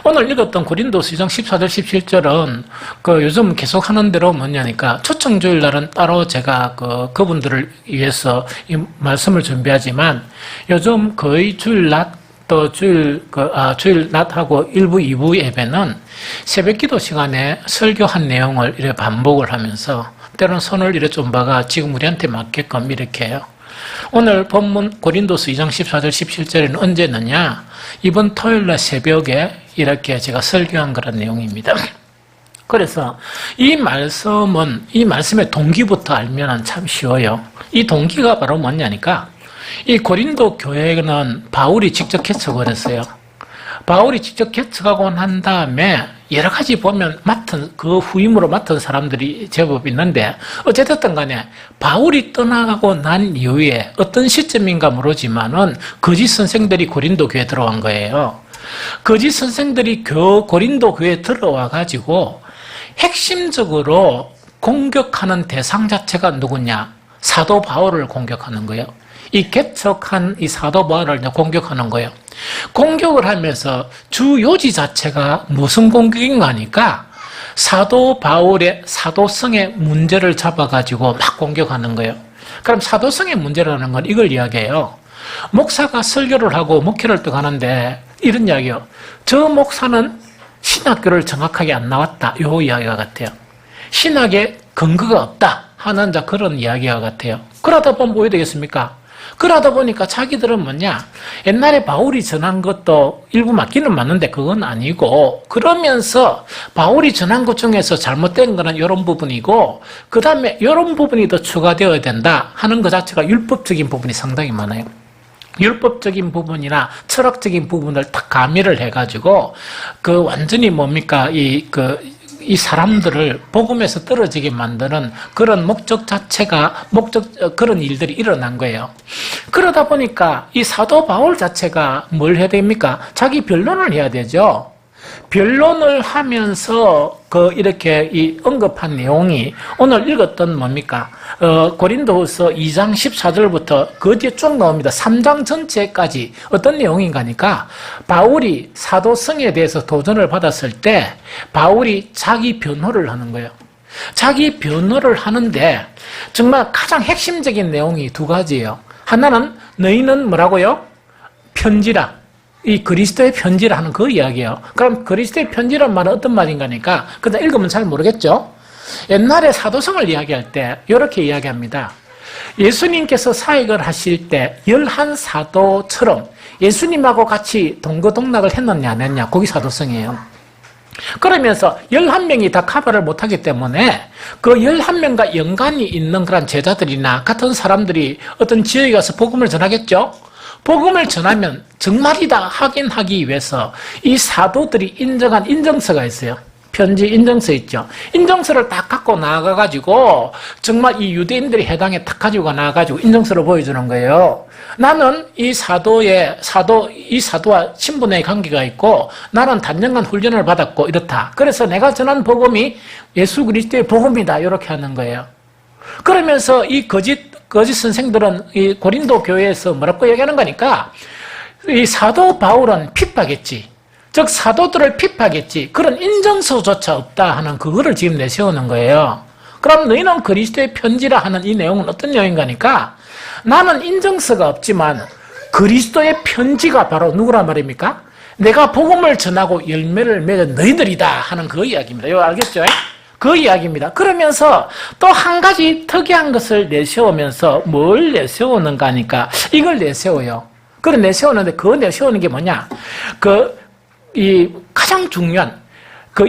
오늘 읽었던 고린도서 2장 14절 17절은 요즘 계속 하는 대로 뭐냐니까 초청주일 날은 따로 제가 그분들을 위해서 이 말씀을 준비하지만 요즘 거의 주일 낮 또 주일 낮하고 1부, 2부 예배는 새벽 기도 시간에 설교한 내용을 이렇게 반복을 하면서 때로는 손을 이렇게 좀 봐가 지금 우리한테 맞게끔 이렇게 해요. 오늘 본문 고린도서 2장 14절 17절에는 언제 넣냐? 이번 토요일날 새벽에 이렇게 제가 설교한 그런 내용입니다. 그래서 이 말씀의 동기부터 알면 참 쉬워요. 이 동기가 바로 뭐냐니까 이 고린도 교회는 바울이 직접 개척을 했어요. 바울이 직접 개척하고 난 다음에 여러 가지 보면 그 후임으로 맡은 사람들이 제법 있는데 어쨌든 간에 바울이 떠나가고 난 이후에 어떤 시점인가 모르지만은 거짓 선생들이 고린도 교회에 들어간 거예요. 거짓 선생들이 고린도 교회에 들어와 가지고 핵심적으로 공격하는 대상 자체가 누구냐? 사도 바울을 공격하는 거예요. 이 개척한 이 사도 바울을 공격하는 거예요. 공격을 하면서 주 요지 자체가 무슨 공격인가 하니까 사도 바울의 사도성의 문제를 잡아가지고 막 공격하는 거예요. 그럼 사도성의 문제라는 건 이걸 이야기해요. 목사가 설교를 하고 목회를 또 가는데 이런 이야기요. 저 목사는 신학교를 정확하게 안 나왔다. 요 이야기와 같아요. 신학에 근거가 없다 하는 그런 이야기와 같아요. 그러다 보면 뭐 되겠습니까? 그러다 보니까 자기들은 뭐냐? 옛날에 바울이 전한 것도 일부 맞기는 맞는데 그건 아니고 그러면서 바울이 전한 것 중에서 잘못된 거는 이런 부분이고 그 다음에 이런 부분이 더 추가되어야 된다 하는 것 자체가 율법적인 부분이 상당히 많아요. 율법적인 부분이나 철학적인 부분을 딱 가미를 해가지고 완전히 뭡니까? 이 사람들을 복음에서 떨어지게 만드는 그런 목적 자체가 그런 일들이 일어난 거예요. 그러다 보니까 이 사도 바울 자체가 뭘 해야 됩니까? 자기 변론을 해야 되죠. 변론을 하면서 이렇게 이 언급한 내용이 오늘 읽었던 뭡니까? 고린도후서 2장 14절부터 그 뒤에 쭉 나옵니다. 3장 전체까지 어떤 내용인가 하니까 바울이 사도성에 대해서 도전을 받았을 때 바울이 자기 변호를 하는 거예요. 자기 변호를 하는데 정말 가장 핵심적인 내용이 두 가지예요. 하나는 너희는 뭐라고요? 편지라. 이 그리스도의 편지라 하는 그 이야기예요. 그럼 그리스도의 편지란 말은 어떤 말인가 하니까 그냥 읽으면 잘 모르겠죠? 옛날에 사도성을 이야기할 때 이렇게 이야기합니다. 예수님께서 사역을 하실 때 11사도처럼 예수님하고 같이 동거동락을 했느냐 안 했냐 거기 사도성이에요. 그러면서 11명이 다 커버를 못하기 때문에 그 11명과 연관이 있는 그런 제자들이나 같은 사람들이 어떤 지역에 가서 복음을 전하겠죠? 복음을 전하면 정말이다 확인하기 위해서 이 사도들이 인정한 인정서가 있어요. 편지 인정서 있죠. 인정서를 딱 갖고 나가가지고 정말 이 유대인들이 해당에 딱 가지고 나가가지고 인정서를 보여주는 거예요. 나는 이 사도와 신분의 관계가 있고 나는 단정한 훈련을 받았고 이렇다. 그래서 내가 전한 복음이 예수 그리스도의 복음이다. 이렇게 하는 거예요. 그러면서 이 거짓 선생들은 이 고린도 교회에서 뭐라고 얘기하는 거니까 이 사도 바울은 핍박했지. 즉 사도들을 핍박했지. 그런 인정서조차 없다 하는 그거를 지금 내세우는 거예요. 그럼 너희는 그리스도의 편지라 하는 이 내용은 어떤 내용인가 하니까 나는 인정서가 없지만 그리스도의 편지가 바로 누구란 말입니까? 내가 복음을 전하고 열매를 맺은 너희들이다 하는 그 이야기입니다. 이거 알겠죠? 그 이야기입니다. 그러면서 또 한 가지 특이한 것을 내세우면서 뭘 내세우는가 하니까 이걸 내세워요. 그걸 내세우는데 그 내세우는 게 뭐냐? 이 가장 중요한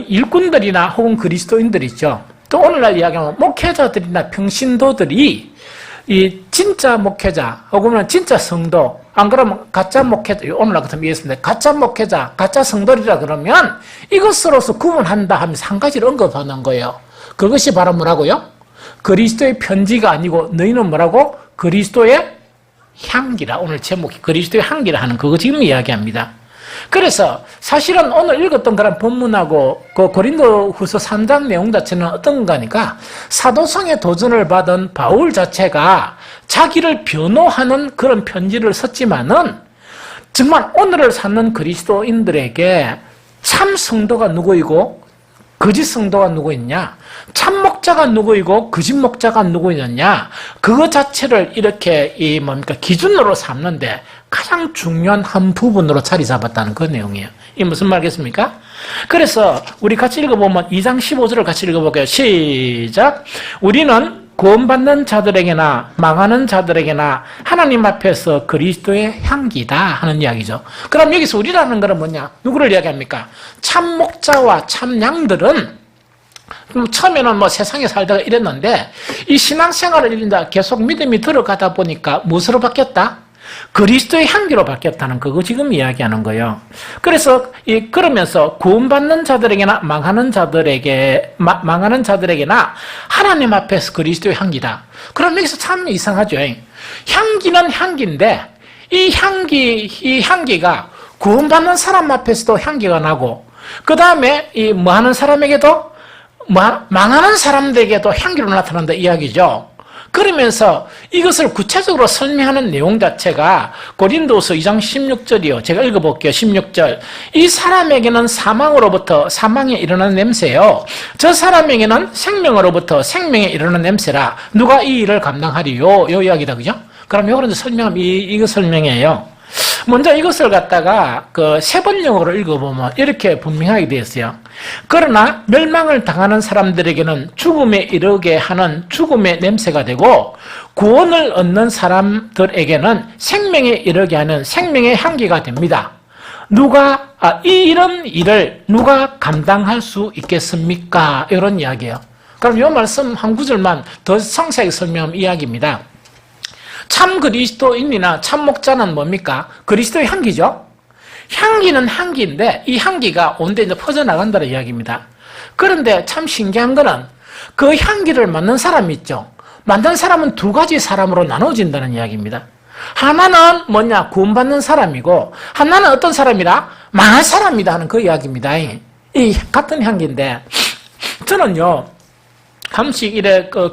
일꾼들이나 혹은 그리스도인들 있죠. 또 오늘날 이야기하면 목회자들이나 평신도들이 이 진짜 목회자 혹은 진짜 성도 안 그러면 가짜 목회자 오늘날 같으면 이해했습니다. 가짜 목회자, 가짜 성도리라 그러면 이것으로서 구분한다 하면서 한 가지를 언급하는 거예요. 그것이 바로 뭐라고요? 그리스도의 편지가 아니고 너희는 뭐라고? 그리스도의 향기라. 오늘 제목이 그리스도의 향기라 하는 그거 지금 이야기합니다. 그래서 사실은 오늘 읽었던 그런 본문하고 그 고린도후서 3장 내용 자체는 어떤 거니까 사도성의 도전을 받은 바울 자체가 자기를 변호하는 그런 편지를 썼지만은 정말 오늘을 사는 그리스도인들에게 참 성도가 누구이고 거짓 성도가 누구 있냐? 참 목자가 누구이고 거짓 목자가 누구 있느냐? 그거 자체를 이렇게 기준으로 삼는데 가장 중요한 한 부분으로 자리 잡았다는 그 내용이에요. 이게 무슨 말이겠습니까? 그래서 우리 같이 읽어보면 2장 15절을 같이 읽어볼게요. 시작. 우리는 구원받는 자들에게나 망하는 자들에게나 하나님 앞에서 그리스도의 향기다 하는 이야기죠. 그럼 여기서 우리라는 것은 뭐냐? 누구를 이야기합니까? 참 목자와 참 양들은 처음에는 세상에 살다가 이랬는데 이 신앙생활을 이른다 계속 믿음이 들어가다 보니까 무엇으로 바뀌었다? 그리스도의 향기로 바뀌었다는 그거 지금 이야기하는 거예요. 그래서 그러면서 구원받는 자들에게나 망하는 자들에게나 하나님 앞에서 그리스도의 향기다. 그럼 여기서 참 이상하죠. 향기는 향기인데 이 향기가 구원받는 사람 앞에서도 향기가 나고 그 다음에 하는 사람에게도 망하는 사람들에게도 향기로 나타난다 이야기죠. 그러면서 이것을 구체적으로 설명하는 내용 자체가 고린도서 2장 16절이요. 제가 읽어볼게요. 16절. 이 사람에게는 사망에 이르는 냄새요. 저 사람에게는 생명으로부터 생명에 이르는 냄새라. 누가 이 일을 감당하리요? 요 이야기다. 그죠? 그럼 요거는 설명하면 이거 설명이에요. 먼저 이것을 갖다가 세 번역으로 읽어보면 이렇게 분명하게 되어 있어요. 그러나 멸망을 당하는 사람들에게는 죽음에 이르게 하는 죽음의 냄새가 되고 구원을 얻는 사람들에게는 생명에 이르게 하는 생명의 향기가 됩니다. 이런 일을 누가 감당할 수 있겠습니까? 이런 이야기예요. 그럼 이 말씀 한 구절만 더 상세하게 설명하면 이야기입니다. 참 그리스도인이나 참 목자는 뭡니까? 그리스도의 향기죠. 향기는 향기인데 이 향기가 온데 이제 퍼져나간다는 이야기입니다. 그런데 참 신기한 거는 그 향기를 맡는 사람이 있죠. 맡는 사람은 두 가지 사람으로 나눠진다는 이야기입니다. 하나는 뭐냐? 구원받는 사람이고 하나는 어떤 사람이라? 망할 사람이다 하는 그 이야기입니다. 이 같은 향기인데 저는요 한번씩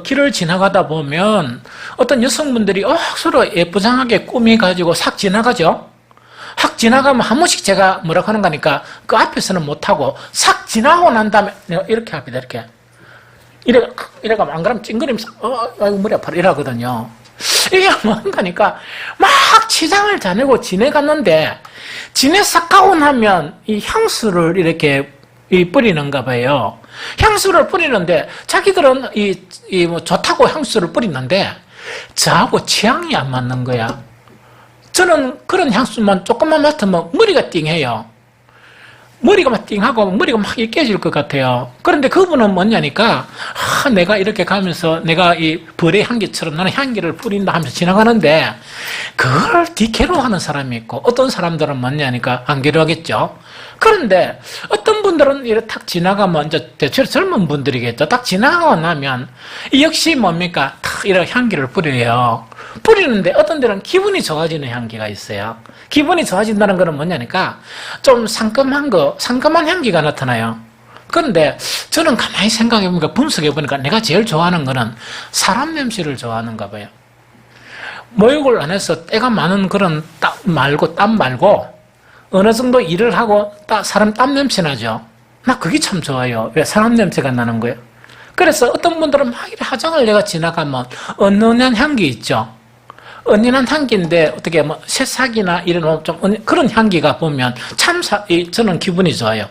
길을 지나가다 보면 어떤 여성분들이 서로 예쁘장하게 꾸미가지고 싹 지나가죠. 싹 지나가면 한 번씩 제가 뭐라고 하는 거니까 그 앞에서는 못하고 싹 지나고 난 다음에 내가 이렇게 합니다. 이래가면 안 그러면 찡그리면서 아이고 머리 아파라 이러거든요. 이게 뭔가니까 막 치장을 자내고 지내갔는데 지내싹 가고 나면 이 향수를 이렇게 뿌리는가 봐요. 향수를 뿌리는데 자기들은 좋다고 향수를 뿌리는데 저하고 취향이 안 맞는 거야. 저는 그런 향수만 조금만 맡으면 머리가 띵해요. 머리가 막 띵하고 머리가 막 깨질 것 같아요. 그런데 그분은 뭐냐니까 내가 이렇게 가면서 내가 이 벌의 향기처럼 나는 향기를 뿌린다 하면서 지나가는데 그걸 뒤괴로워하는 사람이 있고 어떤 사람들은 뭐냐니까 안 괴로워하겠죠. 그런데 어떤 분들은 이렇게 탁 지나가면 이제 대체로 젊은 분들이겠죠. 딱 지나가고 나면 역시 뭡니까? 탁 이렇게 향기를 뿌려요. 뿌리는데 어떤 데는 기분이 좋아지는 향기가 있어요. 기분이 좋아진다는 것은 뭐냐니까 좀 상큼한 향기가 나타나요. 그런데 저는 가만히 생각해보니까 분석해보니까 내가 제일 좋아하는 거는 사람 냄새를 좋아하는가 봐요. 모욕을 안 해서 때가 많은 그런 땀 말고 어느 정도 일을 하고 사람 땀 냄새 나죠. 나 그게 참 좋아요. 왜? 사람 냄새가 나는 거예요. 그래서 어떤 분들은 막 이렇게 화장을 내가 지나가면 은은한 향기 있죠. 은은한 향기인데 어떻게 새싹이나 이런 좀 그런 향기가 보면 참 저는 기분이 좋아요.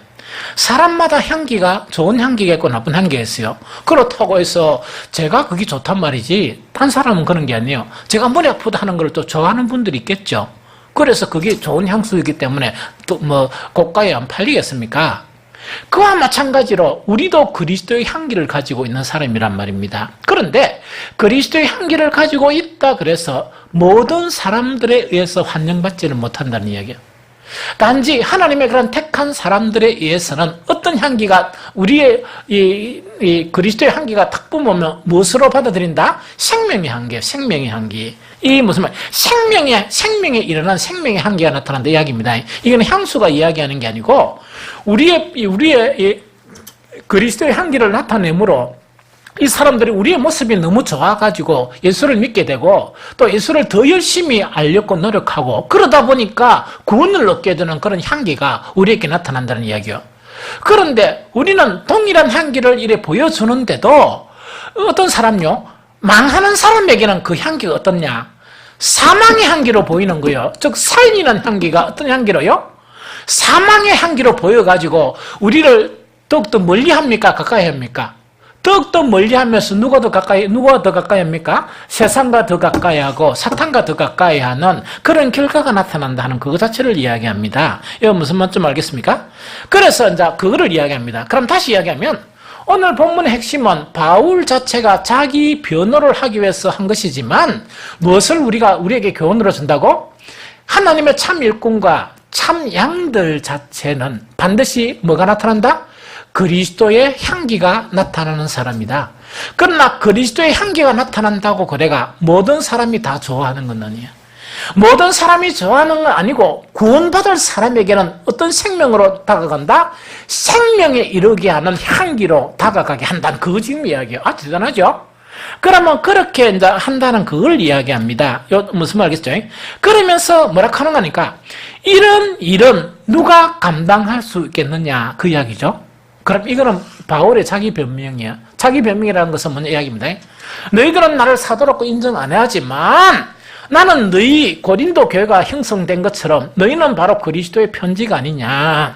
사람마다 향기가 좋은 향기가 있고 나쁜 향기가 있어요. 그렇다고 해서 제가 그게 좋단 말이지 딴 사람은 그런 게 아니에요. 제가 머리 아프다 하는 걸 또 좋아하는 분들이 있겠죠. 그래서 그게 좋은 향수이기 때문에 또 고가에 안 팔리겠습니까? 그와 마찬가지로 우리도 그리스도의 향기를 가지고 있는 사람이란 말입니다. 그런데 그리스도의 향기를 가지고 있다 그래서 모든 사람들에 의해서 환영받지는 못한다는 이야기예요. 단지 하나님의 그런 택한 사람들에 의해서는 어떤 향기가 우리의 이 그리스도의 향기가 탁 뿜으면 무엇으로 받아들인다? 생명의 향기예요. 생명의 향기. 이 무슨 말? 생명에 일어난 생명의 향기가 나타난다 이야기입니다. 이거는 향수가 이야기하는 게 아니고 우리의 이 그리스도의 향기를 나타내므로 이 사람들이 우리의 모습이 너무 좋아가지고 예수를 믿게 되고 또 예수를 더 열심히 알려고 노력하고 그러다 보니까 구원을 얻게 되는 그런 향기가 우리에게 나타난다는 이야기예요. 그런데 우리는 동일한 향기를 이래 보여주는데도 어떤 사람요, 망하는 사람에게는 그 향기가 어떻냐? 사망의 향기로 보이는 거예요. 즉 살리는 향기가 어떤 향기로요? 사망의 향기로 보여가지고 우리를 더욱더 멀리 합니까? 가까이 합니까? 더욱더 멀리 하면서 누가 더 가까이 합니까? 세상과 더 가까이 하고 사탄과 더 가까이 하는 그런 결과가 나타난다는 그거 자체를 이야기합니다. 이거 무슨 말인지 알겠습니까? 그래서 이제 그거를 이야기합니다. 그럼 다시 이야기하면 오늘 본문의 핵심은 바울 자체가 자기 변호를 하기 위해서 한 것이지만 무엇을 우리에게 교훈으로 준다고? 하나님의 참 일꾼과 참 양들 자체는 반드시 뭐가 나타난다? 그리스도의 향기가 나타나는 사람이다. 그러나 그리스도의 향기가 나타난다고 그래가 모든 사람이 다 좋아하는 건 아니야. 모든 사람이 좋아하는 건 아니고 구원받을 사람에게는 어떤 생명으로 다가간다? 생명에 이르게 하는 향기로 다가가게 한다는 그거 지금 이야기예요. 아주 대단하죠? 그러면 그렇게 이제 한다는 그걸 이야기합니다. 무슨 말이겠죠? 그러면서 뭐라 하는 거니까 이런 일은 누가 감당할 수 있겠느냐 그 이야기죠. 그럼 이거는 바울의 자기 변명이야. 자기 변명이라는 것은 뭔 이야기입니다. 너희들은 나를 사도라고 인정 안 해야지만 나는 너희 고린도 교회가 형성된 것처럼 너희는 바로 그리스도의 편지가 아니냐.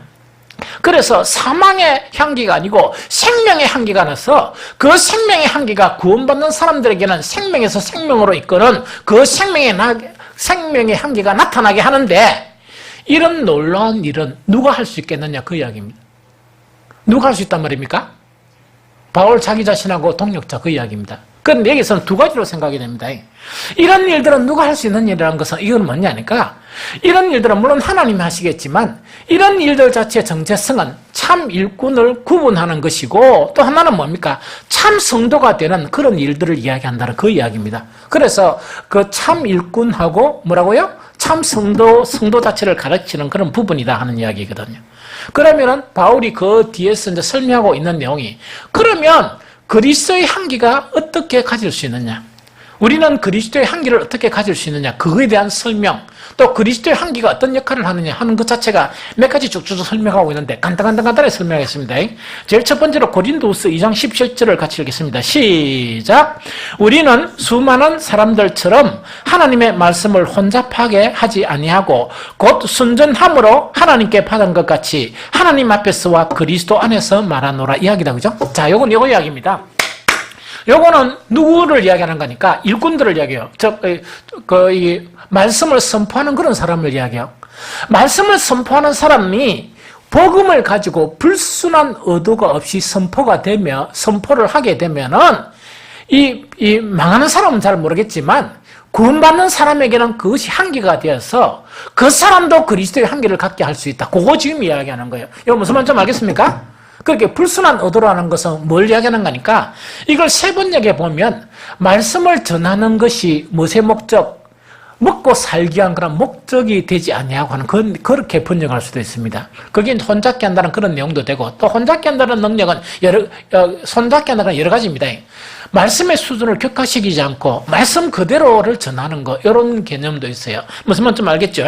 그래서 사망의 향기가 아니고 생명의 향기가 나서 그 생명의 향기가 구원받는 사람들에게는 생명에서 생명으로 이끄는 그 생명의 향기가 나타나게 하는데 이런 놀라운 일은 누가 할 수 있겠느냐 그 이야기입니다. 누가 할 수 있단 말입니까? 바울 자기 자신하고 동력자 그 이야기입니다. 그런데 여기서는 두 가지로 생각이 됩니다. 이런 일들은 누가 할 수 있는 일이라는 것은 이건 뭐냐니까 이런 일들은 물론 하나님이 하시겠지만 이런 일들 자체의 정체성은 참 일꾼을 구분하는 것이고 또 하나는 뭡니까? 참 성도가 되는 그런 일들을 이야기한다는 그 이야기입니다. 그래서 그 참 일꾼하고 뭐라고요? 참 성도 자체를 가르치는 그런 부분이다 하는 이야기거든요. 그러면은 바울이 그 뒤에서 이제 설명하고 있는 내용이 그러면 그리스도의 향기가 어떻게 가질 수 있느냐? 우리는 그리스도의 향기를 어떻게 가질 수 있느냐? 그거에 대한 설명, 또 그리스도의 향기가 어떤 역할을 하느냐 하는 것 자체가 몇 가지 쭉쭉 설명하고 있는데 간단하게 설명하겠습니다. 제일 첫 번째로 고린도후서 2장 17절을 같이 읽겠습니다. 시작! 우리는 수많은 사람들처럼 하나님의 말씀을 혼잡하게 하지 아니하고 곧 순전함으로 하나님께 받은 것 같이 하나님 앞에서와 그리스도 안에서 말하노라 이야기다. 그죠? 자, 요거 이야기입니다. 요거는 누구를 이야기하는 거니까 일꾼들을 이야기해요. 이 말씀을 선포하는 그런 사람을 이야기해요. 말씀을 선포하는 사람이 복음을 가지고 불순한 의도가 없이 선포를 하게 되면은 이 망하는 사람은 잘 모르겠지만 구원받는 사람에게는 그것이 향기가 되어서 그 사람도 그리스도의 향기를 갖게 할 수 있다. 그거 지금 이야기하는 거예요. 이거 무슨 말인지 좀 알겠습니까? 그렇게 불순한 의도라는 것은 뭘 이야기하는 거니까 이걸 세 번 얘기해 보면 말씀을 전하는 것이 무엇의 목적? 먹고 살기 위한 그런 목적이 되지 아니하고 하는 그렇게 번역할 수도 있습니다. 거긴 혼잡게 한다는 그런 내용도 되고 또 혼잡게 한다는 능력은 손잡게 한다는 건 여러 가지입니다. 말씀의 수준을 격화시키지 않고 말씀 그대로를 전하는 거 이런 개념도 있어요. 무슨 말인지 좀 알겠죠?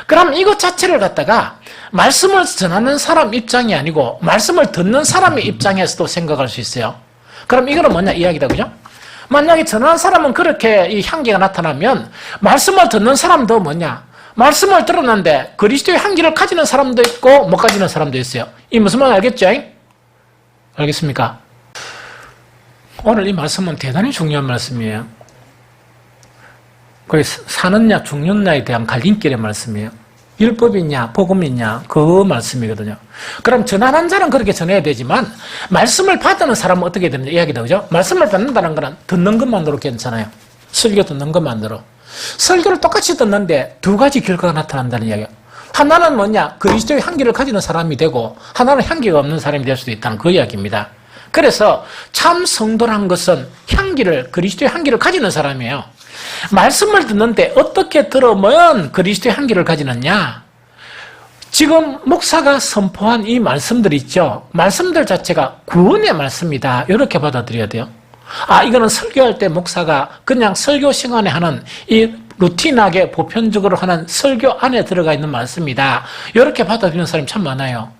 그럼 이것 자체를 갖다가 말씀을 전하는 사람 입장이 아니고 말씀을 듣는 사람의 입장에서도 생각할 수 있어요. 그럼 이거는 뭐냐 이야기다. 그죠? 만약에 전하는 사람은 그렇게 이 향기가 나타나면 말씀을 듣는 사람도 뭐냐? 말씀을 들었는데 그리스도의 향기를 가지는 사람도 있고 못 가지는 사람도 있어요. 이 무슨 말 알겠죠? 알겠습니까? 오늘 이 말씀은 대단히 중요한 말씀이에요. 사느냐 죽느냐에 대한 갈림길의 말씀이에요. 율법이냐 복음이냐 그 말씀이거든요. 그럼 전하는 자는 그렇게 전해야 되지만 말씀을 받는 사람은 어떻게 되느냐 이야기다. 그죠? 말씀을 받는다는 거는 듣는 것만으로 괜찮아요. 설교 듣는 것만으로. 설교를 똑같이 듣는데 두 가지 결과가 나타난다는 이야기예요. 하나는 뭐냐? 그리스도의 향기를 가지는 사람이 되고 하나는 향기가 없는 사람이 될 수도 있다는 그 이야기입니다. 그래서 참 성도란 것은 그리스도의 향기를 가지는 사람이에요. 말씀을 듣는데 어떻게 들으면 그리스도의 향기를 가지느냐? 지금 목사가 선포한 이 말씀들 있죠? 말씀들 자체가 구원의 말씀이다. 이렇게 받아들여야 돼요. 이거는 설교할 때 목사가 그냥 설교 시간에 하는 이 루틴하게 보편적으로 하는 설교 안에 들어가 있는 말씀이다. 이렇게 받아들이는 사람이 참 많아요.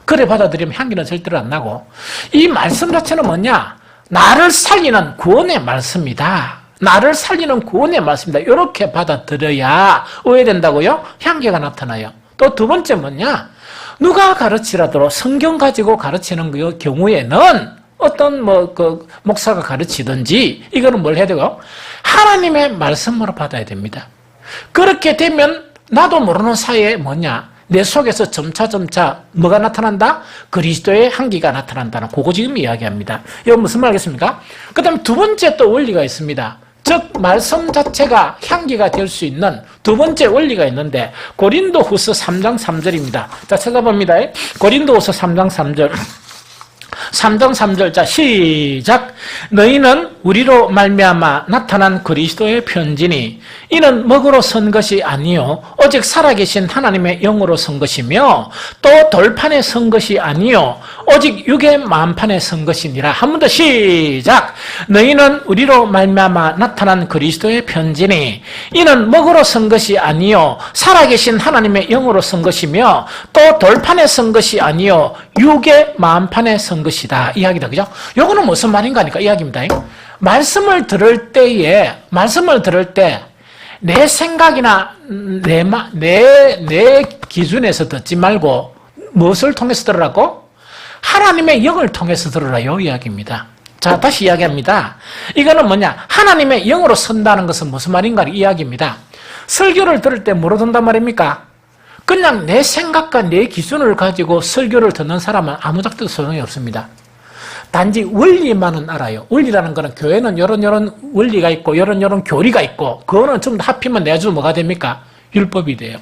그래 받아들이면 향기는 절대로 안 나고, 이 말씀 자체는 뭐냐? 나를 살리는 구원의 말씀이다. 나를 살리는 구원의 말씀이다. 이렇게 받아들여야 오해된다고요? 향기가 나타나요. 또 두 번째 뭐냐? 누가 가르치라도 성경 가지고 가르치는 그 경우에는 어떤 목사가 가르치든지 이거는 뭘 해야 되고? 하나님의 말씀으로 받아야 됩니다. 그렇게 되면 나도 모르는 사이에 뭐냐? 내 속에서 점차 뭐가 나타난다? 그리스도의 향기가 나타난다는 그거 지금 이야기합니다. 이거 무슨 말 알겠습니까? 그 다음에 두 번째 또 원리가 있습니다. 즉 말씀 자체가 향기가 될 수 있는 두 번째 원리가 있는데 고린도후서 3장 3절입니다. 자, 찾아봅니다. 고린도후서 3장 3절. 3장 3절. 자, 시작. 너희는 우리로 말미암아 나타난 그리스도의 편지니 이는 먹으로 선 것이 아니요 오직 살아계신 하나님의 영으로 선 것이며 또 돌판에 선 것이 아니요 오직 육의 만판에 선 것이니라. 한 번 더 시작. 너희는 우리로 말미암아 나타난 그리스도의 편지니 이는 먹으로 선 것이 아니요 살아계신 하나님의 영으로 선 것이며 또 돌판에 선 것이 아니요 육의 만판에 선 것이다. 이야기다. 그죠? 요거는 무슨 말인가 하니까 이야기입니다. 말씀을 들을 때 내 생각이나 내 기준에서 듣지 말고 무엇을 통해서 들으라고? 하나님의 영을 통해서 들으라요 이야기입니다. 자, 다시 이야기합니다. 이거는 뭐냐? 하나님의 영으로 선다는 것은 무슨 말인가 이야기입니다. 설교를 들을 때 뭐로 듣는단 말입니까? 그냥 내 생각과 내 기준을 가지고 설교를 듣는 사람은 아무 작도 소용이 없습니다. 단지 원리만은 알아요. 원리라는 거는 교회는 이런 원리가 있고 이런 교리가 있고 그거는 좀 합히면 내주 뭐가 됩니까? 율법이 돼요.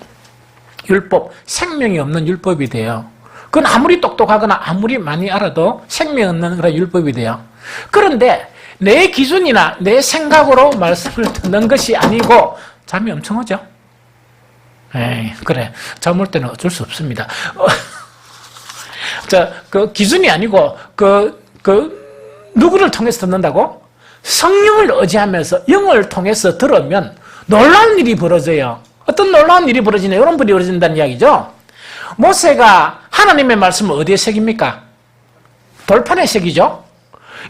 율법, 생명이 없는 율법이 돼요. 그건 아무리 똑똑하거나 아무리 많이 알아도 생명 없는 그런 율법이 돼요. 그런데 내 기준이나 내 생각으로 말씀을 듣는 것이 아니고 잠이 엄청 오죠? 에이, 그래. 잠 올 때는 어쩔 수 없습니다. 그 기준이 아니고 누구를 통해서 듣는다고? 성령을 의지하면서 영을 통해서 들으면 놀라운 일이 벌어져요. 어떤 놀라운 일이 벌어지냐? 이런 일이 벌어진다는 이야기죠. 모세가 하나님의 말씀을 어디에 새깁니까? 돌판에 새기죠.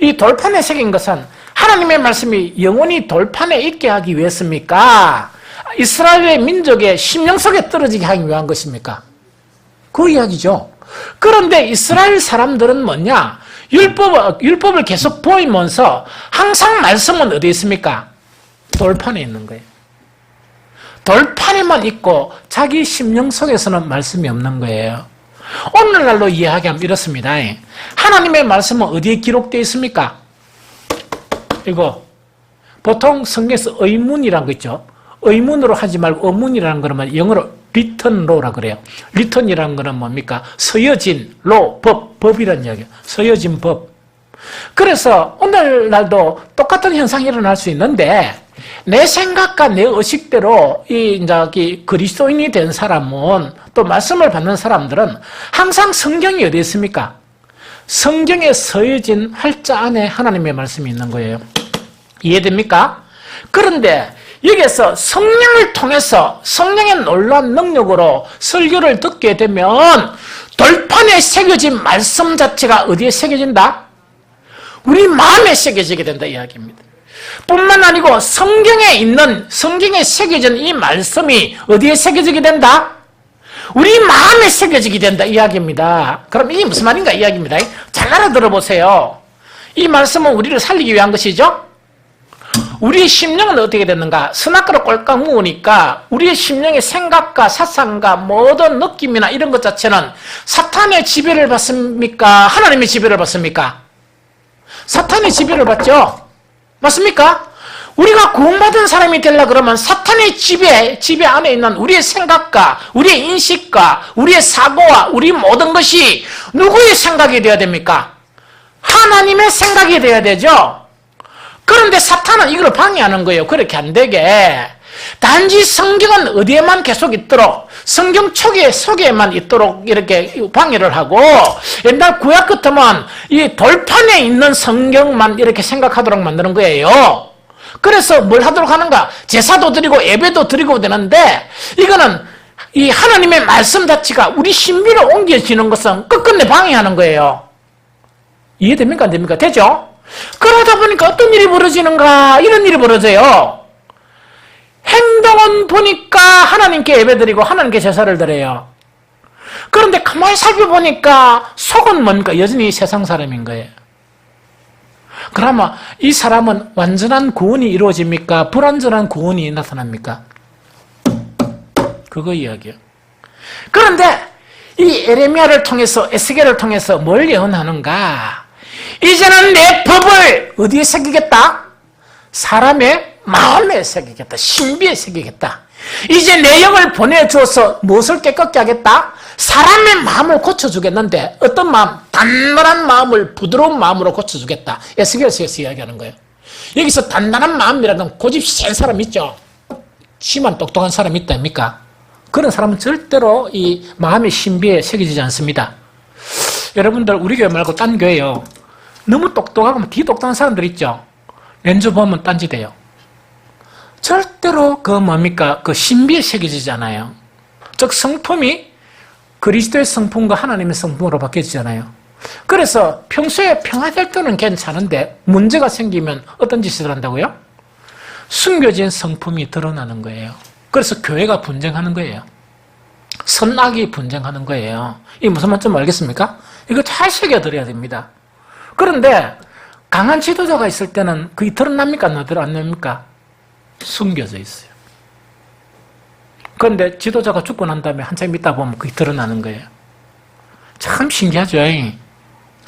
이 돌판에 새긴 것은 하나님의 말씀이 영원히 돌판에 있게 하기 위해서입니까? 이스라엘의 민족의 심령 속에 떨어지게 하기 위한 것입니까? 그 이야기죠. 그런데 이스라엘 사람들은 뭐냐? 율법을 계속 보이면서 항상 말씀은 어디에 있습니까? 돌판에 있는 거예요. 돌판에만 있고 자기 심령 속에서는 말씀이 없는 거예요. 오늘날로 이야기하면 이렇습니다. 하나님의 말씀은 어디에 기록되어 있습니까? 이거 보통 성경에서 의문이라는 거 있죠. 의문으로 하지 말고 의문이라는 거는 영어로 written law라 그래요. written이라는 거는 뭡니까? 서여진 law, 법이라는 이야기예요. 서여진 법. 그래서 오늘날도 똑같은 현상이 일어날 수 있는데 내 생각과 내 의식대로 이 그리스도인이 된 사람은 또 말씀을 받는 사람들은 항상 성경이 어디에 있습니까? 성경에 서여진 활자 안에 하나님의 말씀이 있는 거예요. 이해됩니까? 그런데 여기에서 성령을 통해서 성령의 놀라운 능력으로 설교를 듣게 되면 돌판에 새겨진 말씀 자체가 어디에 새겨진다? 우리 마음에 새겨지게 된다 이야기입니다. 뿐만 아니고 성경에 새겨진 이 말씀이 어디에 새겨지게 된다? 우리 마음에 새겨지게 된다 이야기입니다. 그럼 이게 무슨 말인가 이야기입니다. 잘 알아들어 보세요. 이 말씀은 우리를 살리기 위한 것이죠. 우리의 심령은 어떻게 됐는가? 스나크로 꼴깍 묵으니까 우리의 심령의 생각과 사상과 모든 느낌이나 이런 것 자체는 사탄의 지배를 받습니까? 하나님의 지배를 받습니까? 사탄의 지배를 받죠? 맞습니까? 우리가 구원받은 사람이 되려고 그러면 사탄의 지배 안에 있는 우리의 생각과 우리의 인식과 우리의 사고와 우리 모든 것이 누구의 생각이 되어야 됩니까? 하나님의 생각이 되어야 되죠? 그런데 사탄은 이걸 방해하는 거예요. 그렇게 안 되게. 단지 성경은 어디에만 계속 있도록, 성경 속에만 있도록 이렇게 방해를 하고, 옛날 구약 같으면 이 돌판에 있는 성경만 이렇게 생각하도록 만드는 거예요. 그래서 뭘 하도록 하는가? 제사도 드리고 예배도 드리고 되는데, 이거는 이 하나님의 말씀 자체가 우리 신비로 옮겨지는 것은 끝끝내 방해하는 거예요. 이해됩니까? 안 됩니까? 되죠? 그러다 보니까 어떤 일이 벌어지는가? 이런 일이 벌어져요. 행동은 보니까 하나님께 예배드리고 하나님께 제사를 드려요. 그런데 가만히 살펴보니까 속은 뭡니까? 여전히 세상 사람인 거예요. 그러면 이 사람은 완전한 구원이 이루어집니까? 불완전한 구원이 나타납니까? 그거 이야기예요. 그런데 이 에레미야를 통해서, 에스겔을 통해서 뭘 예언하는가? 이제는 내 법을 어디에 새기겠다? 사람의 마음에 새기겠다. 신비에 새기겠다. 이제 내 영을 보내주어서 무엇을 깨끗게 하겠다? 사람의 마음을 고쳐주겠는데 어떤 마음? 단단한 마음을 부드러운 마음으로 고쳐주겠다. 에스겔서에서 이야기하는 거예요. 여기서 단단한 마음이라는 고집 센 사람 있죠? 심한 똑똑한 사람 있답니까? 그런 사람은 절대로 이 마음의 신비에 새겨지지 않습니다. 여러분들 우리 교회 말고 딴 교회요. 너무 똑똑하고 뒤똑똑한 사람들 있죠? 렌즈 보면 딴짓해요. 절대로 그 뭡니까? 그 신비에 새겨지지 않아요. 즉 성품이 그리스도의 성품과 하나님의 성품으로 바뀌어지잖아요. 그래서 평소에 평화될 때는 괜찮은데 문제가 생기면 어떤 짓을 한다고요? 숨겨진 성품이 드러나는 거예요. 그래서 교회가 분쟁하는 거예요. 선악이 분쟁하는 거예요. 이게 무슨 말인지 알겠습니까? 이거 잘 새겨드려야 됩니다. 그런데 강한 지도자가 있을 때는 그게 드러납니까? 안 드러납니까? 숨겨져 있어요. 그런데 지도자가 죽고 난 다음에 한참 있다 보면 그게 드러나는 거예요. 참 신기하죠?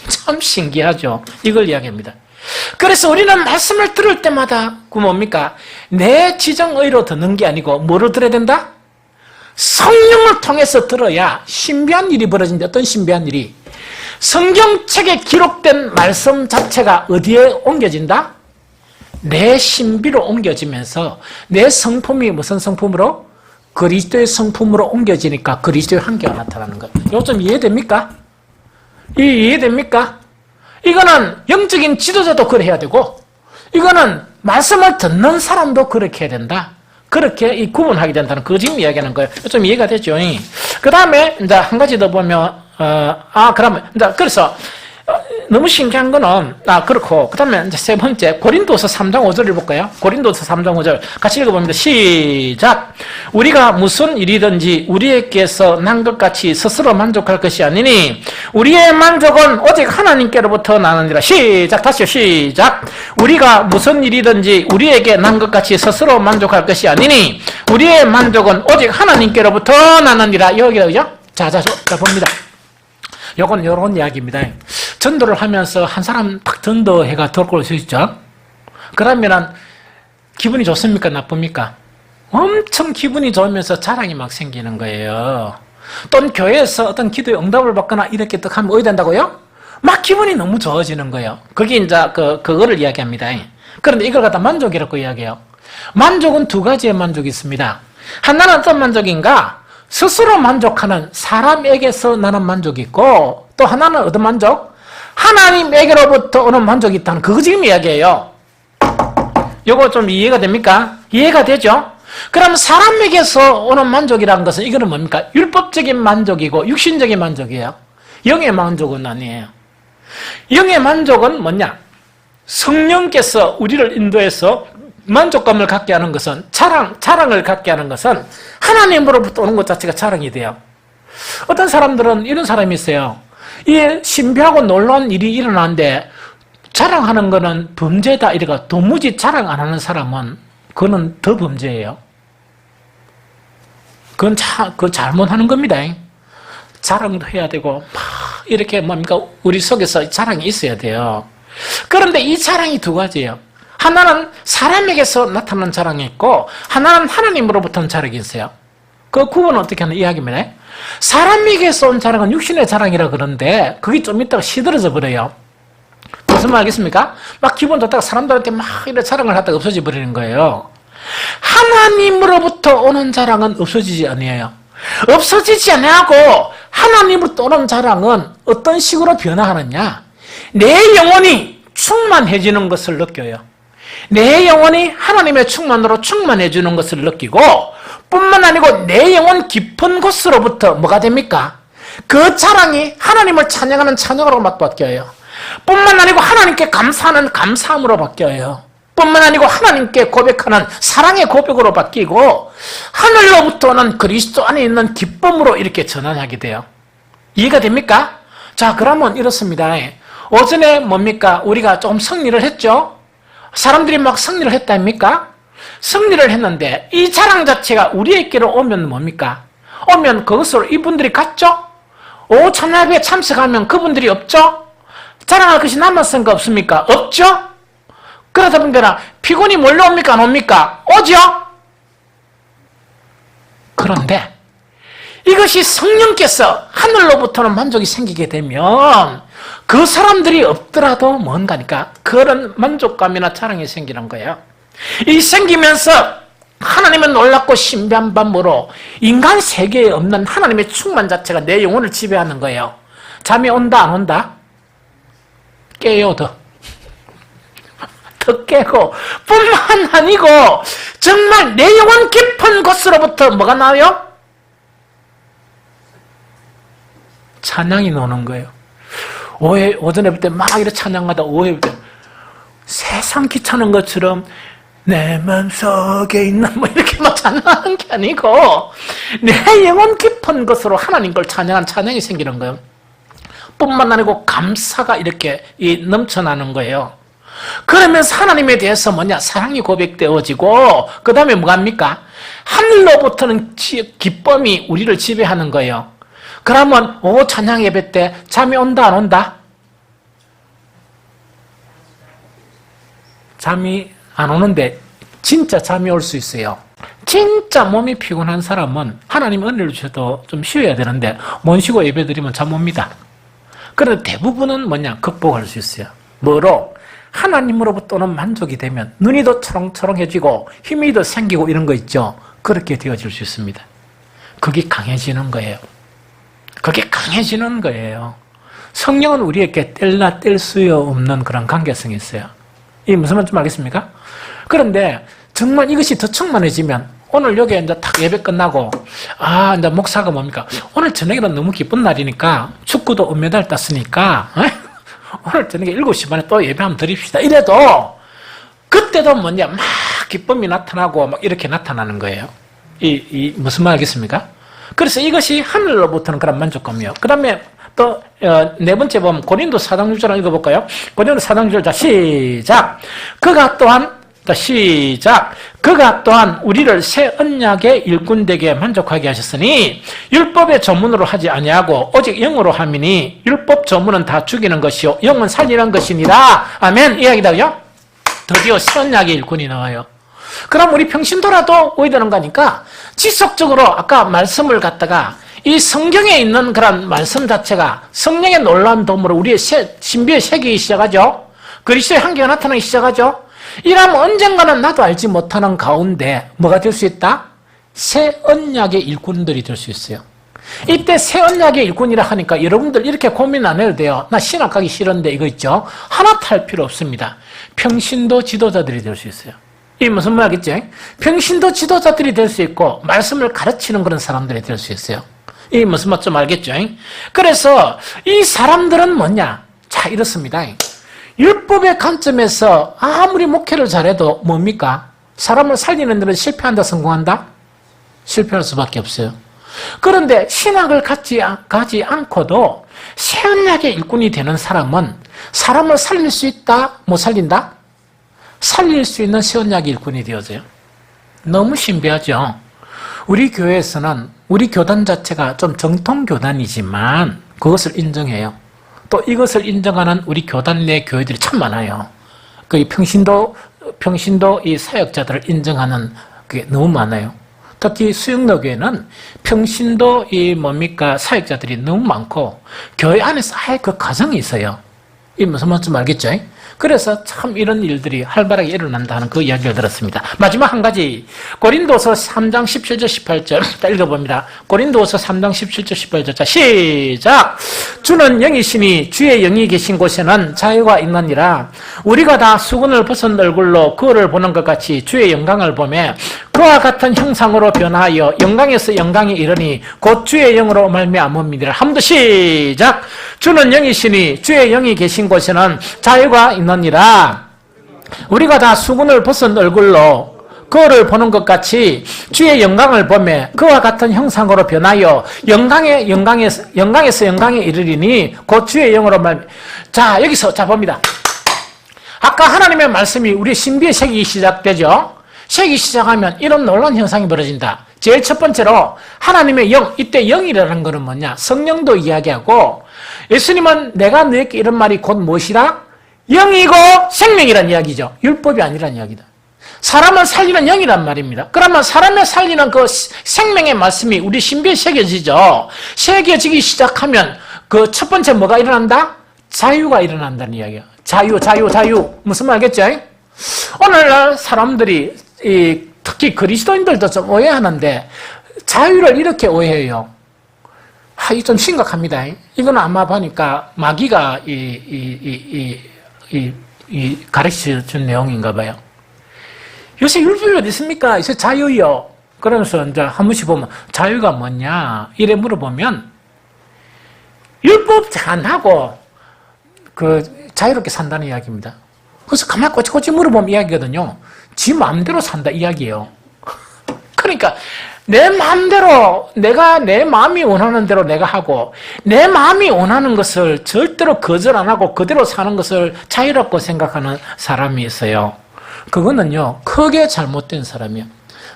참 신기하죠? 이걸 이야기합니다. 그래서 우리는 말씀을 들을 때마다 그 뭡니까? 내 지정의로 듣는 게 아니고 뭐로 들어야 된다? 성령을 통해서 들어야 신비한 일이 벌어진다. 어떤 신비한 일이? 성경책에 기록된 말씀 자체가 어디에 옮겨진다? 내 신비로 옮겨지면서 내 성품이 무슨 성품으로? 그리스도의 성품으로 옮겨지니까 그리스도의 한계가 나타나는 거예요. 이거 좀 이해됩니까? 이해됩니까? 이거는 영적인 지도자도 그래야 되고 이거는 말씀을 듣는 사람도 그렇게 해야 된다. 그렇게 이 구분하게 된다는 그 지금 이야기하는 거예요. 좀 이해가 되죠? 그 다음에 이제 한 가지 더 보면 그러면 이제 그래서 너무 신기한 거는 그렇고 그 다음에 이제 세 번째 고린도서 3장 5절 읽어볼까요? 고린도서 3장 5절 같이 읽어봅니다. 시작. 우리가 무슨 일이든지 우리에게서 난 것 같이 스스로 만족할 것이 아니니 우리의 만족은 오직 하나님께로부터 나느니라. 시작. 다시요. 시작. 우리가 무슨 일이든지 우리에게 난 것 같이 스스로 만족할 것이 아니니 우리의 만족은 오직 하나님께로부터 나느니라. 여기다 그죠? 자 봅니다. 요런 이야기입니다. 전도를 하면서 한 사람 딱 전도회가 돌고 올 수 있죠? 그러면은 기분이 좋습니까? 나쁩니까? 엄청 기분이 좋으면서 자랑이 막 생기는 거예요. 또는 교회에서 어떤 기도에 응답을 받거나 이렇게 딱 하면 어디 된다고요? 막 기분이 너무 좋아지는 거예요. 그게 이제 그거를 이야기합니다. 그런데 이걸 갖다 만족이라고 이야기해요. 만족은 두 가지의 만족이 있습니다. 하나는 어떤 만족인가? 스스로 만족하는 사람에게서 나는 만족이 있고 또 하나는 어떤 만족? 하나님에게로부터 오는 만족이 있다는 그거 지금 이야기예요. 요거 좀 이해가 됩니까? 이해가 되죠? 그럼 사람에게서 오는 만족이라는 것은 이거는 뭡니까? 율법적인 만족이고 육신적인 만족이에요. 영의 만족은 아니에요. 영의 만족은 뭐냐? 성령께서 우리를 인도해서 만족감을 갖게 하는 것은 자랑을 갖게 하는 것은 하나님으로부터 오는 것 자체가 자랑이 돼요. 어떤 사람들은 이런 사람이 있어요. 이 신비하고 놀라운 일이 일어나는데 자랑하는 거는 범죄다 이래가 도무지 자랑 안 하는 사람은 그거는 더 범죄예요. 그건 그 잘못하는 겁니다. 자랑도 해야 되고 막 이렇게 뭡니까 우리 속에서 자랑이 있어야 돼요. 그런데 이 자랑이 두 가지예요. 하나는 사람에게서 나타나는 자랑이 있고 하나는 하나님으로부터 자랑이 있어요. 그 구분은 어떻게 하는 이야기입니다. 사람에게서 온 자랑은 육신의 자랑이라 그러는데 그게 좀 있다가 시들어져 버려요. 무슨 말 알겠습니까? 막 기분 좋다가 사람들한테 막 이런 자랑을 하다가 없어져 버리는 거예요. 하나님으로부터 오는 자랑은 없어지지 않아요. 없어지지 않고 하나님으로부터 오는 자랑은 어떤 식으로 변화하느냐? 내 영혼이 충만해지는 것을 느껴요. 내 영혼이 하나님의 충만으로 충만해 주는 것을 느끼고, 뿐만 아니고 내 영혼 깊은 곳으로부터 뭐가 됩니까? 그 자랑이 하나님을 찬양하는 찬양으로 막 바뀌어요. 뿐만 아니고 하나님께 감사하는 감사함으로 바뀌어요. 뿐만 아니고 하나님께 고백하는 사랑의 고백으로 바뀌고, 하늘로부터는 그리스도 안에 있는 기쁨으로 이렇게 전환하게 돼요. 이해가 됩니까? 자, 그러면 이렇습니다. 오전에 뭡니까? 우리가 좀 승리를 했죠? 사람들이 막 승리를 했다 합니까? 승리를 했는데 이 자랑 자체가 우리에게로 오면 뭡니까? 오면 그것으로 이분들이 갔죠? 찬양회에 참석하면 그분들이 없죠? 자랑할 것이 남았습니까? 없습니까? 없죠? 그러다 보니까 피곤이 몰려옵니까? 안 옵니까? 오죠? 그런데 이것이 성령께서 하늘로부터는 만족이 생기게 되면 그 사람들이 없더라도 뭔가니까 그런 만족감이나 자랑이 생기는 거예요. 이 생기면서 하나님은 놀랍고 신비한 반모로 인간 세계에 없는 하나님의 충만 자체가 내 영혼을 지배하는 거예요. 잠이 온다 안 온다? 깨요 더 깨고, 뿐만 아니고 정말 내 영혼 깊은 곳으로부터 뭐가 나와요? 찬양이 나오는 거예요. 오전에 볼 때 막 이렇게 찬양하다 오후에 볼 때 세상 귀찮은 것처럼 내 마음속에 있는 뭐 이렇게 막 찬양하는 게 아니고 내 영혼 깊은 것으로 하나님 걸 찬양한 찬양이 생기는 거예요. 뿐만 아니고 감사가 이렇게 넘쳐나는 거예요. 그러면서 하나님에 대해서 사랑이 고백되어지고, 그 다음에 뭐합니까? 하늘로부터는 기쁨이 우리를 지배하는 거예요. 그러면 찬양 예배 때 잠이 온다 안 온다? 잠이 안 오는데 진짜 잠이 올 수 있어요. 진짜 몸이 피곤한 사람은 하나님 은혜를 주셔도 좀 쉬어야 되는데 못 쉬고 예배 드리면 잠 옵니다. 그런데 대부분은 극복할 수 있어요. 뭐로? 하나님으로부터는 만족이 되면 눈이 더 초롱초롱해지고 힘이 더 생기고 이런 거 있죠. 그렇게 되어질 수 있습니다. 그게 강해지는 거예요. 그게 강해지는 거예요. 성령은 우리에게 뗄라 뗄 수 없는 그런 관계성이 있어요. 이게 무슨 말인지 알겠습니까? 그런데 정말 이것이 더 충만해지면 오늘 여기 이제 딱 예배 끝나고 이제 목사가 뭡니까? 오늘 저녁에는 너무 기쁜 날이니까 축구도 은메달 땄으니까 오늘 저녁에 7시 반에 또 예배 한번 드립시다. 이래도 그때도 막 기쁨이 나타나고 막 이렇게 나타나는 거예요. 무슨 말 알겠습니까? 그래서 이것이 하늘로부터는 그런 만족감이에요. 그 다음에 또 네 번째 보면 고린도 4장 6절 읽어볼까요? 고린도 4장 6절 자 시작. 그가 또한 우리를 새 언약의 일꾼되게 만족하게 하셨으니 율법의 조문으로 하지 아니하고 오직 영으로 함이니 율법 조문은 다 죽이는 것이요 영은 살리는 것이니라. 아멘. 이야기다요. 드디어 새 언약의 일꾼이 나와요. 그럼 우리 평신도라도 오야 되는 거니까 지속적으로 아까 말씀을 갖다가 이 성경에 있는 그런 말씀 자체가 성령의 놀라운 도움으로 우리의 신비의 세계이기 시작하죠. 그리스도의 한계가 나타나기 시작하죠. 이러면 언젠가는 나도 알지 못하는 가운데 뭐가 될 수 있다? 새 언약의 일꾼들이 될 수 있어요. 이때 새 언약의 일꾼이라 하니까 여러분들 이렇게 고민 안 해도 돼요. 나 신학 가기 싫은데 이거 있죠. 하나 탈 필요 없습니다. 평신도 지도자들이 될 수 있어요. 이 무슨 말이겠죠? 평신도 지도자들이 될 수 있고 말씀을 가르치는 그런 사람들이 될 수 있어요. 이 무슨 말 좀 알겠죠? 그래서 이 사람들은 뭐냐? 자, 이렇습니다. 율법의 관점에서 아무리 목회를 잘해도 뭡니까? 사람을 살리는 데는 실패한다, 성공한다? 실패할 수밖에 없어요. 그런데 신학을 가지 않고도 새 언약의 일꾼이 되는 사람은 사람을 살릴 수 있다? 못 살린다? 살릴 수 있는 새 언약의 일꾼이 되어져요. 너무 신비하죠? 우리 교회에서는 우리 교단 자체가 좀 정통 교단이지만 그것을 인정해요. 또 이것을 인정하는 우리 교단 내 교회들이 참 많아요. 그 평신도 이 사역자들을 인정하는 게 너무 많아요. 특히 수영로 교회는 평신도 사역자들이 너무 많고 교회 안에서 아예 그 가정이 있어요. 이 무슨 말인지 알겠죠? 그래서 참 이런 일들이 활발하게 일어난다는 그 이야기를 들었습니다. 마지막 한 가지, 고린도서 3장 17절 18절 읽어봅니다. 고린도서 3장 17절 18절. 자, 시작. 주는 영이시니 주의 영이 계신 곳에는 자유가 있느니라. 우리가 다 수건을 벗은 얼굴로 거울을 보는 것 같이 주의 영광을 보며 그와 같은 형상으로 변하여 영광에서 영광에 이르니 곧 주의 영으로 말미암음이니라. 한 번 더 시작. 주는 영이시니 주의 영이 계신 곳에는 자유가 있느니라. 우리가 다 수건을 벗은 얼굴로 거울을 보는 것 같이 주의 영광을 보며 그와 같은 형상으로 변하여 영광에서 영광에 이르리니 곧 주의 영으로 자, 여기서 자 봅니다. 아까 하나님의 말씀이 우리 신비의 세계가 시작되죠. 세기 시작하면 이런 놀라운 현상이 벌어진다. 제일 첫 번째로 하나님의 영, 이때 영이라는 것은 뭐냐? 성령도 이야기하고 예수님은 내가 너에게 이런 말이 곧 무엇이라? 영이고 생명이란 이야기죠. 율법이 아니란 이야기다. 사람을 살리는 영이란 말입니다. 그러면 사람을 살리는 그 생명의 말씀이 우리 신비에 새겨지죠. 새겨지기 시작하면 그 첫 번째 뭐가 일어난다? 자유가 일어난다는 이야기야. 자유. 무슨 말 알겠죠? 오늘날 사람들이 특히 그리스도인들도 좀 오해하는데 자유를 이렇게 오해해요. 이게 좀 심각합니다. 이건 아마 보니까 마귀가 가르쳐 준 내용인가 봐요. 요새 율법이 어디 있습니까? 요새 자유요. 그러면서 이제 한 번씩 보면 자유가 뭐냐? 이래 물어보면 율법 안 하고 자유롭게 산다는 이야기입니다. 그래서 가만히 꼬치꼬치 물어보면 이야기거든요. 지 마음대로 산다 이야기예요. 그러니까 내 마음대로 내가 내 마음이 원하는 대로 내가 하고 내 마음이 원하는 것을 절대로 거절 안 하고 그대로 사는 것을 자유롭고 생각하는 사람이 있어요. 그거는요 크게 잘못된 사람이에요.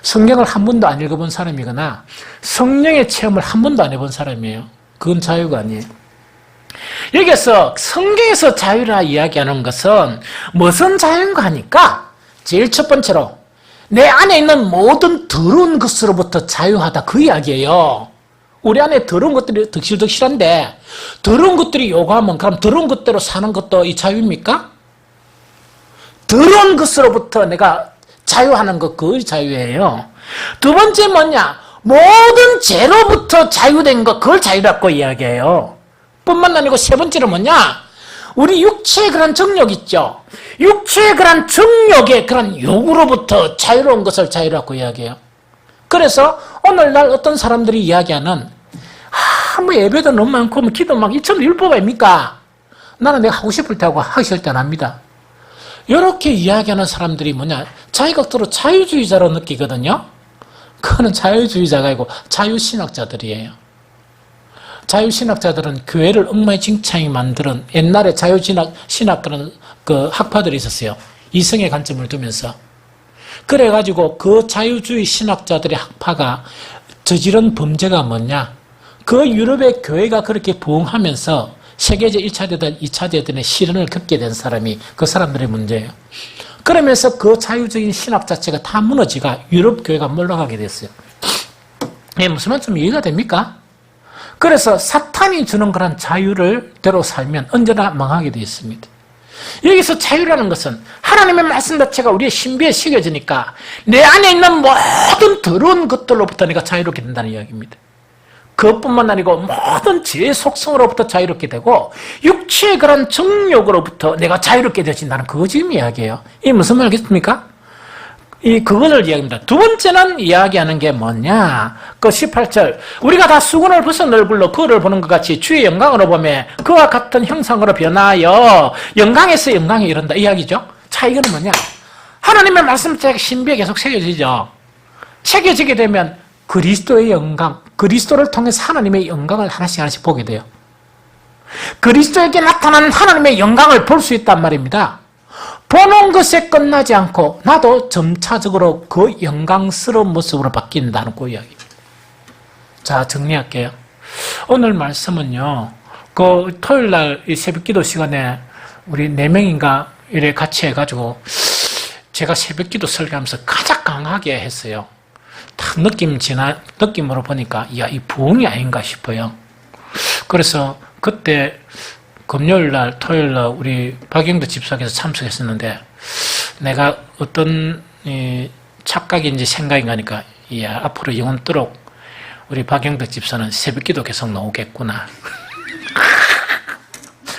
성경을 한 번도 안 읽어본 사람이거나 성령의 체험을 한 번도 안 해본 사람이에요. 그건 자유가 아니에요. 여기서 성경에서 자유라 이야기하는 것은 무슨 자유인가 하니까 제일 첫 번째로 내 안에 있는 모든 더러운 것으로부터 자유하다 그 이야기예요. 우리 안에 더러운 것들이 득실득실한데 더러운 것들이 요구하면 그럼 더러운 것대로 사는 것도 이 자유입니까? 더러운 것으로부터 내가 자유하는 것 그것이 자유예요. 두 번째 뭐냐? 모든 죄로부터 자유된 것 그걸 자유라고 이야기해요. 뿐만 아니고 세 번째로 뭐냐? 우리 육체의 그런 정욕 있죠. 육체의 그런 정욕의 그런 욕으로부터 자유로운 것을 자유라고 이야기해요. 그래서 오늘날 어떤 사람들이 이야기하는 뭐 예배도 너무 많고 뭐 기도 막 이처럼 율법 아닙니까? 나는 내가 하고 싶을 때 하고 하기 싫을 때 안 합니다. 이렇게 이야기하는 사람들이 뭐냐? 자기가 서로 자유주의자로 느끼거든요. 그거는 자유주의자가 아니고 자유신학자들이에요. 자유신학자들은 교회를 엉망진창이 만드는 옛날에 자유신학 그런 그 학파들이 있었어요. 이성의 관점을 두면서. 그래가지고 그 자유주의 신학자들의 학파가 저지른 범죄가 뭐냐? 그 유럽의 교회가 그렇게 부흥하면서 세계적 1차 대전, 2차 대전의 시련을 겪게 된 사람이 그 사람들의 문제예요. 그러면서 그 자유적인 신학 자체가 다 무너지가 유럽 교회가 몰락하게 됐어요. 예, 무슨 말 좀 이해가 됩니까? 그래서 사탄이 주는 그런 자유를 대로 살면 언제나 망하게 되어 있습니다. 여기서 자유라는 것은 하나님의 말씀 자체가 우리의 신비에 새겨지니까 내 안에 있는 모든 더러운 것들로부터 내가 자유롭게 된다는 이야기입니다. 그것뿐만 아니고 모든 죄의 속성으로부터 자유롭게 되고 육체의 그런 정욕으로부터 내가 자유롭게 되어진다는 그거 지금 이야기예요. 이게 무슨 말이겠습니까? 그것을 이야기합니다. 두 번째는 이야기하는 게 뭐냐? 그 18절. 우리가 다 수건을 벗은 얼굴로 거울을 보는 것 같이 주의 영광으로 보며 그와 같은 형상으로 변하여 영광에서 영광에 이른다. 이야기죠. 자, 이거는 뭐냐? 하나님의 말씀 자체가 신비에 계속 새겨지죠. 새겨지게 되면 그리스도의 영광, 그리스도를 통해서 하나님의 영광을 하나씩 보게 돼요. 그리스도에게 나타나는 하나님의 영광을 볼 수 있단 말입니다. 보는 것에 끝나지 않고 나도 점차적으로 그 영광스러운 모습으로 바뀐다는 그 이야기. 자, 정리할게요. 오늘 말씀은요, 그 토요일날 이 새벽기도 시간에 우리 4명인가 이래 같이 해가지고 제가 새벽기도 설교하면서 가장 강하게 했어요. 딱 느낌으로 보니까 이 부흥이 아닌가 싶어요. 그래서 그때 금요일 날, 토요일 날 우리 박영도 집사께서 참석했었는데 내가 어떤 착각인지 생각이 가니까 이야, 앞으로 영원토록 우리 박영덕 집사는 새벽기도 계속 나오겠구나.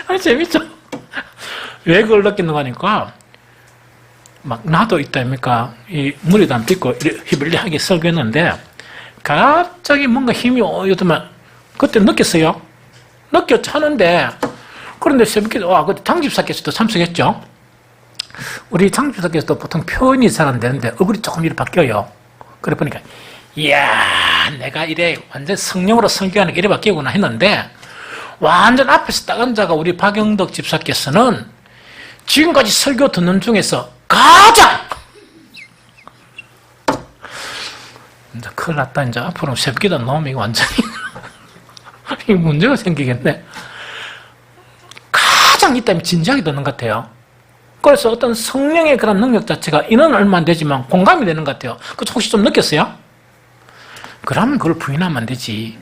아, 재밌죠? 왜 그걸 느끼는 거니까 막 나도 있다니까 이 머리도 안 빗고 휘블리하게 설교했는데 갑자기 뭔가 힘이 오더만 그때 느꼈어요. 느꼈하는데 그런데 새벽기도 그때 장집사께서도 참석했죠. 우리 장집사께서도 보통 표현이 잘 안 되는데 얼굴이 조금 이렇게 바뀌어요. 그래 보니까 이야, 내가 이래 완전 성령으로 설교하는 게 이래 바뀌구나 했는데 완전 앞에서 딱 앉아가 우리 박영덕 집사께서는 지금까지 설교 듣는 중에서 가장 이제 큰일 났다. 이제 앞으로 새벽기도 나오면 이거 완전히 이 문제가 생기겠네. 가장 이 때문에 진지하게 듣는 것 같아요. 그래서 어떤 성령의 그런 능력 자체가 인은 얼마 안 되지만 공감이 되는 것 같아요. 그 혹시 좀 느꼈어요? 그러면 그걸 부인하면 안 되지.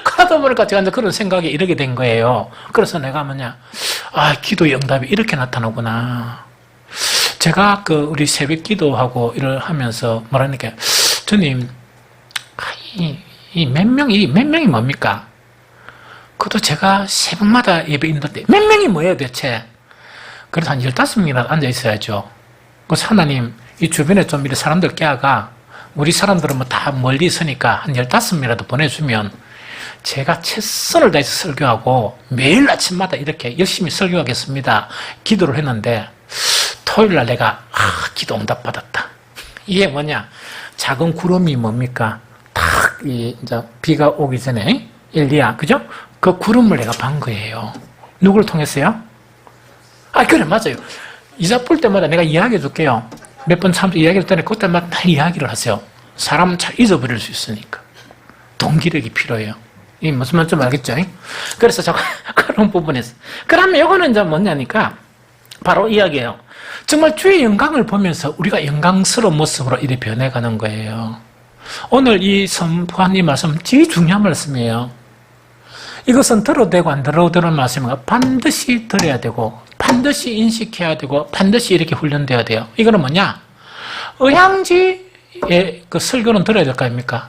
그러다 보니까 제가 이제 그런 생각에 이르게 된 거예요. 그래서 내가 기도의 응답이 이렇게 나타나구나. 제가 우리 새벽 기도하고 일을 하면서 뭐라니까, 주님, 몇 명이 뭡니까? 그것도 제가 새벽마다 예배 있는데 몇 명이 뭐예요, 대체? 그래도 한 15명이라도 앉아 있어야죠. 그래서 하나님, 이 주변에 좀 이렇게 사람들 깨어가, 우리 사람들은 뭐 다 멀리 있으니까 한 15명이라도 보내주면 제가 최선을 다해서 설교하고 매일 아침마다 이렇게 열심히 설교하겠습니다. 기도를 했는데 토요일 날 내가 기도 응답 받았다. 이게 뭐냐? 작은 구름이 뭡니까? 이제 비가 오기 전에 엘리야, 그죠? 그 구름을 내가 본 거예요. 누구를 통했어요? 그래, 맞아요. 이사 볼 때마다 내가 이야기해 줄게요. 몇 번 이야기를 했더니 그때마다 다 이야기를 하세요. 사람은 잘 잊어버릴 수 있으니까. 동기력이 필요해요. 이 무슨 말인지 좀 알겠죠? 그래서 제가 그런 부분에서. 그러면 이거는 이제 뭐냐니까 바로 이야기예요. 정말 주의 영광을 보면서 우리가 영광스러운 모습으로 이렇게 변해가는 거예요. 오늘 이 선포한 이 말씀 제일 중요한 말씀이에요. 이것은 들어도 되고 안 들어도 되는 말씀이고 반드시 들어야 되고 반드시 인식해야 되고 반드시 이렇게 훈련돼야 돼요. 이거는 뭐냐? 의향지의 그 설교는 들어야 될 거 아닙니까?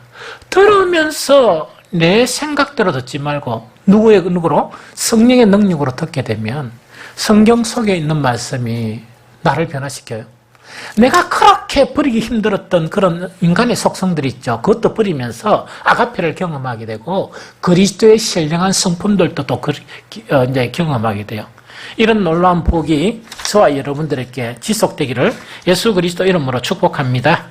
들으면서 내 생각대로 듣지 말고 누구로? 성령의 능력으로 듣게 되면 성경 속에 있는 말씀이 나를 변화시켜요. 내가 그렇게 버리기 힘들었던 그런 인간의 속성들이 있죠. 그것도 버리면서 아가페를 경험하게 되고 그리스도의 신령한 성품들도 또 이제 경험하게 돼요. 이런 놀라운 복이 저와 여러분들에게 지속되기를 예수 그리스도 이름으로 축복합니다.